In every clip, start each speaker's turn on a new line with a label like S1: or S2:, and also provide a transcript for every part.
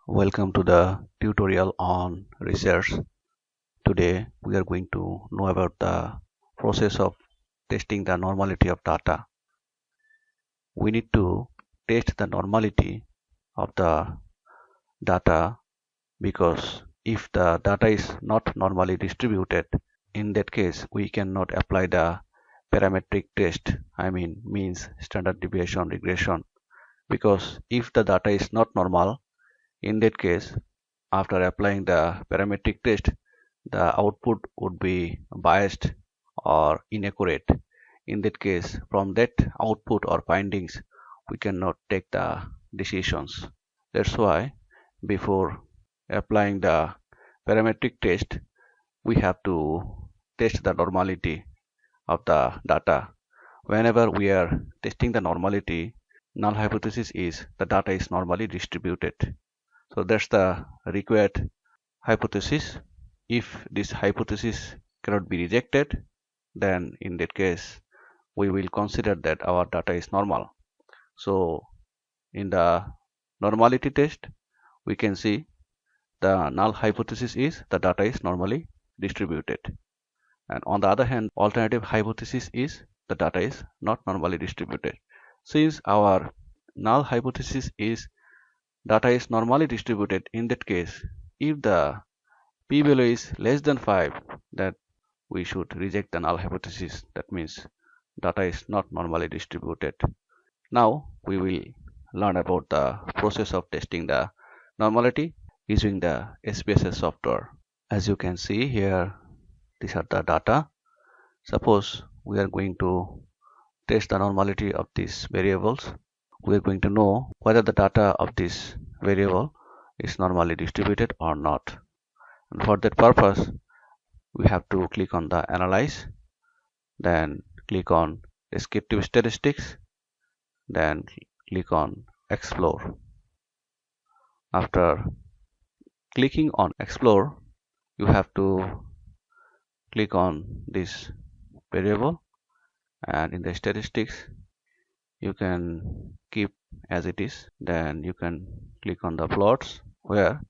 S1: Welcome to the tutorial on research. Today we are going to know about the process of testing the normality of data. We need to test the normality of the data because if the data is not normally distributed, in that case we cannot apply the parametric test, means standard deviation regression, because if the data is not normal, in that case after applying the parametric test, the output would be biased or inaccurate. In that case, from that output or findings, we cannot take the decisions. That's why before applying the parametric test, we have to test the normality of the data. Whenever we are testing the normality, null hypothesis is the data is normally distributed. So that's the required hypothesis. If this hypothesis cannot be rejected, then in that case we will consider that our data is normal. So in the normality test, we can see the null hypothesis is the data is normally distributed, and on the other hand, alternative hypothesis is the data is not normally distributed. Since our null hypothesis is data is normally distributed, in that case if the p-value is less than 5, that we should reject the null hypothesis. That means data is not normally distributed. Now we will learn about the process of testing the normality using the SPSS software. As you can see here, these are the data. Suppose we are going to test the normality of these variables. We are going to know whether the data of this variable is normally distributed or not. And for that purpose, we have to click on the Analyze, then click on Descriptive Statistics, then click on Explore. After clicking on Explore, you have to click on this variable, and in the statistics you can keep as it is. Then you can click on the plots, where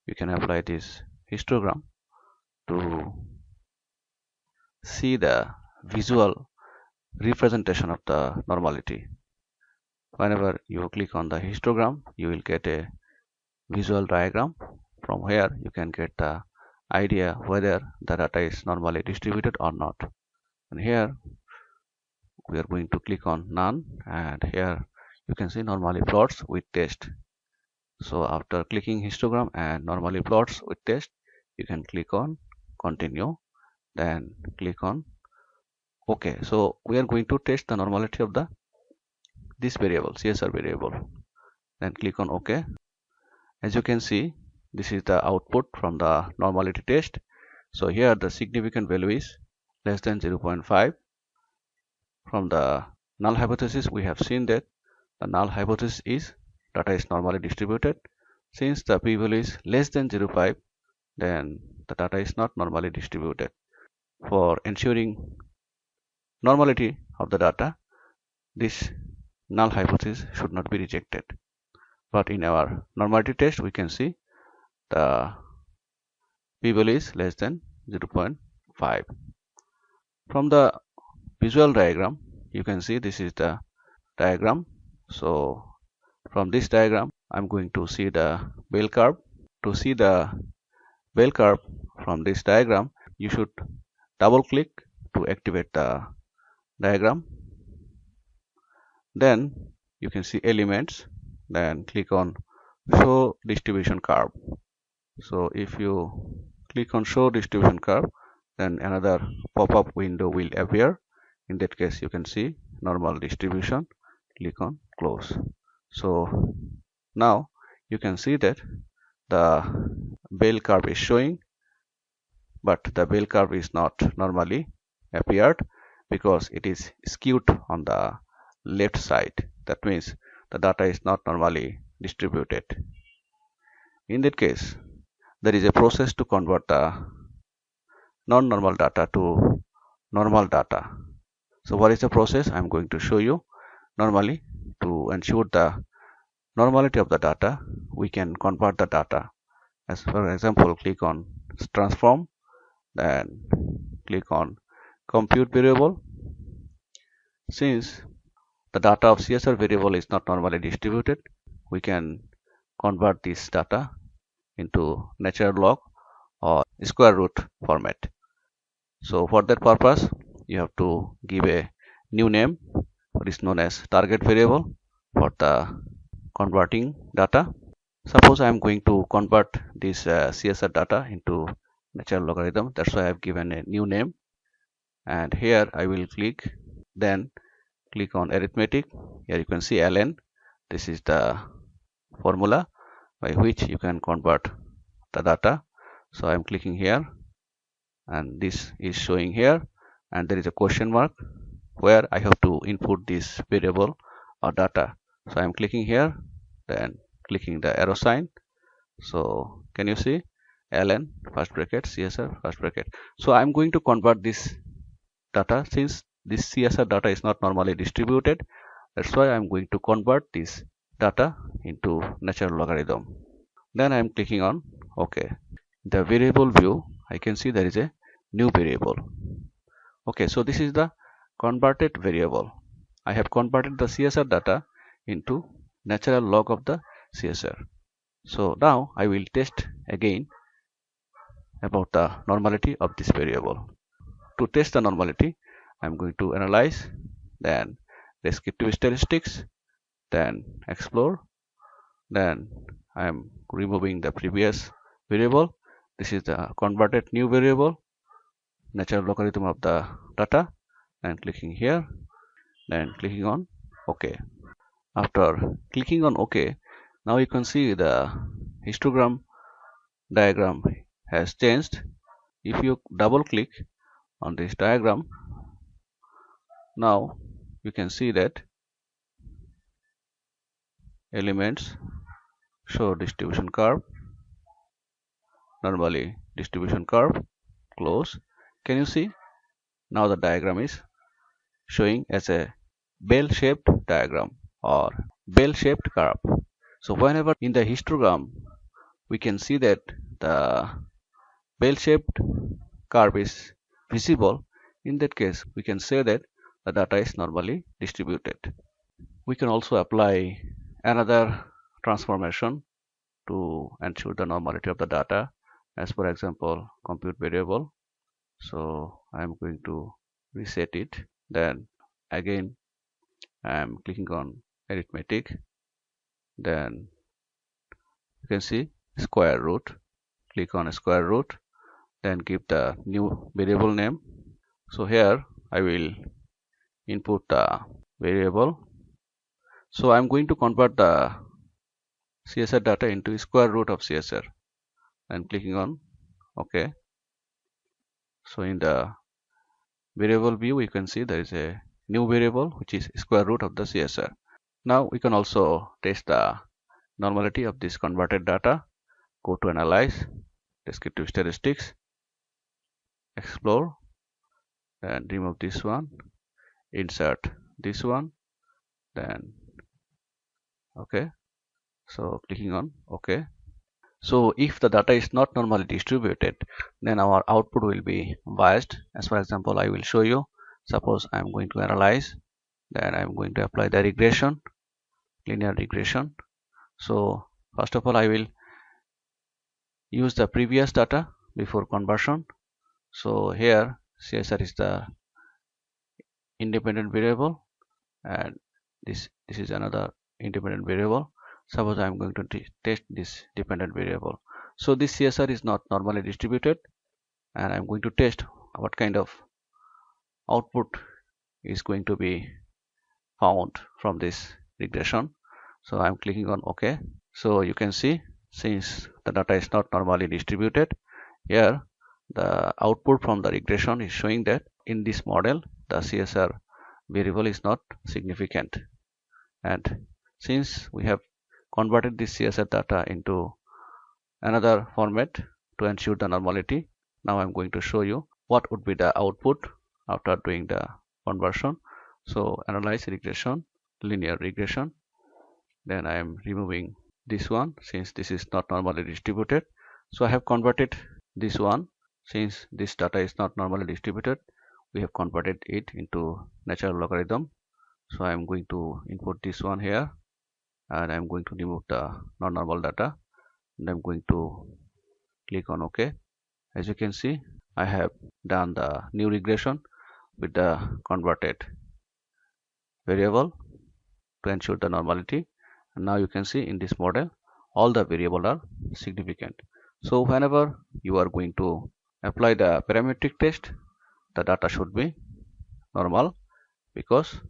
S1: you can apply this histogram to see the visual representation of the normality. Whenever you click on the histogram, you will get a visual diagram. From here you can get the idea whether the data is normally distributed or not. And here we are going to click on None, and here you can see normally plots with test. So after clicking histogram and normally plots with test, you can click on Continue, then click on OK. So we are going to test the normality of this variable, CSR variable. Then click on OK. As you can see, this is the output from the normality test. So here the significant value is less than 0.5. From the null hypothesis, we have seen that the null hypothesis is data is normally distributed. Since the p-value is less than 0.5, then the data is not normally distributed. For ensuring normality of the data, this null hypothesis should not be rejected. But in our normality test, we can see the p-value is less than 0.5. From the visual diagram, you can see this is the diagram. So from this diagram, I'm going to see the bell curve. To see the bell curve from this diagram, you should double click to activate the diagram. Then you can see elements, then click on Show Distribution Curve. So if you click on Show Distribution Curve, then another pop-up window will appear. In that case, you can see normal distribution. Click on Close. So now you can see that the bell curve is showing, but the bell curve is not normally appeared because it is skewed on the left side. That means the data is not normally distributed. In that case, there is a process to convert the non-normal data to normal data. So what is the process? I'm going to show you. Normally, to ensure the normality of the data, we can convert the data. As for example, click on transform, then click on compute variable. Since the data of CSR variable is not normally distributed, we can convert this data into natural log or square root format. So for that purpose, you have to give a new name, what is known as target variable, for the converting data. Suppose I am going to convert this CSR data into natural logarithm. That's why I have given a new name, and here I will click, then click on arithmetic. Here you can see ln. This is the formula by which you can convert the data. So I am clicking here, and this is showing here, and there is a question mark where I have to input this variable or data. So I am clicking here, then clicking the arrow sign. So can you see ln first bracket CSR first bracket. So I'm going to convert this data. Since this CSR data is not normally distributed, that's why I'm going to convert this data into natural logarithm. Then I'm clicking on OK. The variable view, I can see there is a new variable. Okay, so this is the converted variable. I have converted the CSR data into natural log of the CSR. So now I will test again about the normality of this variable. To test the normality, I'm going to analyze, then descriptive statistics, then explore, then I am removing the previous variable. This is the converted new variable, natural logarithm of the data, and clicking here, then clicking on OK. After clicking on OK, now you can see the histogram diagram has changed. If you double click on this diagram, now you can see that elements show distribution curve, normally distribution curve, close. Can you see? Now the diagram is showing as a bell-shaped diagram or bell-shaped curve. So whenever in the histogram we can see that the bell-shaped curve is visible, in that case we can say that the data is normally distributed. We can also apply another transformation to ensure the normality of the data, as for example compute variable. So I am going to reset it, then again I am clicking on arithmetic, then you can see square root, click on square root, then give the new variable name. So here I will input the variable. So I'm going to convert the CSR data into square root of CSR, and clicking on OK. So in the variable view you can see there is a new variable which is square root of the CSR. Now we can also test the normality of this converted data. Go to analyze, descriptive statistics, explore, and remove this one, insert this one, then OK. So clicking on OK. So if the data is not normally distributed, then our output will be biased. As for example, I will show you. Suppose I am going to analyze, then I am going to apply the regression, linear regression. So first of all I will use the previous data before conversion. So here CSR is the independent variable, and this is another independent variable. Suppose I am going to test this dependent variable. So this CSR is not normally distributed, and I am going to test what kind of output is going to be found from this regression. So I am clicking on OK. So you can see, since the data is not normally distributed, here the output from the regression is showing that in this model the CSR variable is not significant. And since we have converted this CSR data into another format to ensure the normality, now I'm going to show you what would be the output after doing the conversion. So analyze regression, linear regression. Then I am removing this one since this is not normally distributed. So I have converted this one since this data is not normally distributed. We have converted it into natural logarithm. So I am going to input this one here, and I am going to remove the non-normal data, and I'm going to click on OK. As you can see, I have done the new regression with the converted variable to ensure the normality. And now you can see in this model all the variables are significant. So whenever you are going to apply the parametric test, the data should be normal, because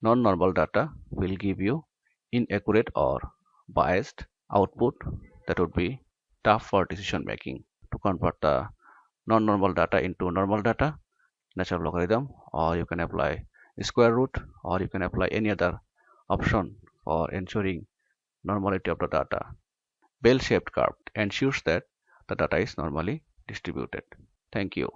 S1: non-normal data will give you inaccurate or biased output that would be tough for decision making. To convert the non-normal data into normal data, natural logarithm, or you can apply square root, or you can apply any other option for ensuring normality of the data. Bell-shaped curve ensures that the data is normally distributed. Thank you.